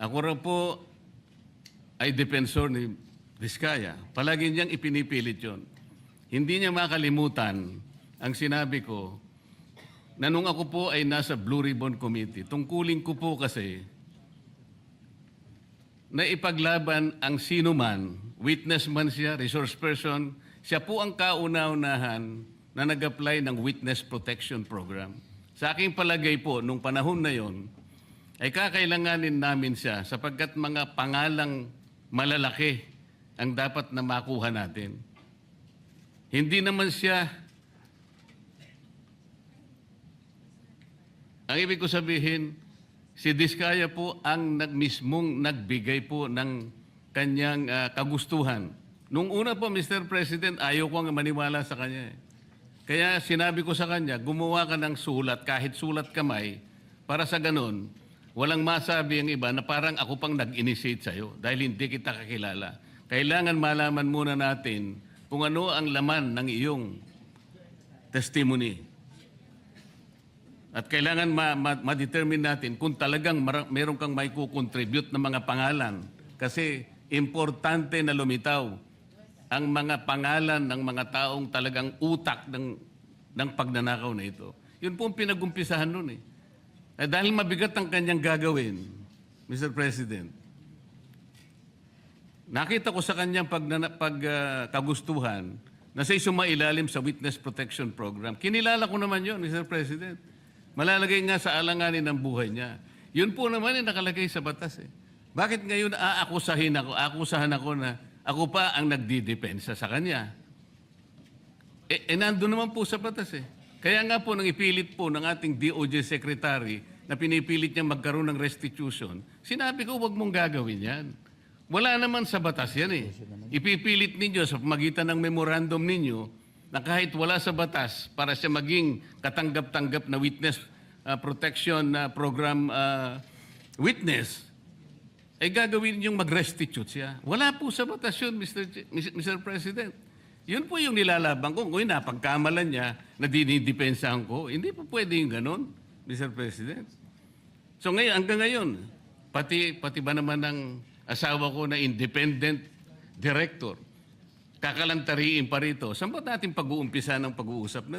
Ako raw po ay defensor ni Diskaya. Palagi niyang ipinipilit yun. Hindi niya makalimutan ang sinabi ko na nung ako po ay nasa Blue Ribbon Committee, tungkulin ko po kasi na ipaglaban ang sino man, witness man siya, resource person, siya po ang kauna-unahan na nag-apply ng Witness Protection Program. Sa aking palagay po, nung panahon na yon, ay kakailanganin namin siya sapagkat mga pangalang malalaki ang dapat na makuha natin. Hindi naman siya, ang ibig ko sabihin, si Diskaya po ang mismong nagbigay po ng kanyang kagustuhan. Nung una po, Mr. President, ayaw ko ang maniwala sa kanya. Kaya sinabi ko sa kanya, gumawa ka ng sulat, kahit sulat kamay, para sa ganun, walang masabi ang iba na parang ako pang nag-initiate sa'yo dahil hindi kita kakilala. Kailangan malaman muna natin kung ano ang laman ng iyong testimony. At kailangan ma-determine natin kung talagang meron kang may kukontribute na mga pangalan. Kasi importante na lumitaw ang mga pangalan ng mga taong talagang utak ng pagnanakaw na ito. Yun po ang pinag-umpisahan nun eh. Dahil mabigat ang kanyang gagawin, Mr. President, nakita ko sa kanyang kagustuhan na siya sumailalim sa Witness Protection Program. Kinilala ko naman yun, Mr. President. Malalagay nga sa alanganin ng buhay niya. Yun po naman ay nakalagay sa batas eh. Bakit ngayon akusahan ako na ako pa ang nagdidepensa sa kanya? Nandun naman po sa batas eh. Kaya nga po nang ipilit po ng ating DOJ Secretary na pinipilit niya magkaroon ng restitution, sinabi ko huwag mong gagawin yan. Wala naman sa batas yan eh. Ipipilit ninyo sa pamagitan ng memorandum ninyo na kahit wala sa batas para siya maging katanggap-tanggap na witness protection program witness, ay gagawin niyong mag-restitute siya. Wala po sa batas yun, Mr. President. Yun po yung nilalaban ko. Kung napagkamalan niya na dinidepensahan ko, hindi po pwede yung ganon, Mr. President. So ngayon, hanggang ngayon, pati ba naman ng asawa ko na independent director, kakalantariin pa rito, saan ba natin pag-uumpisa ng pag-uusap na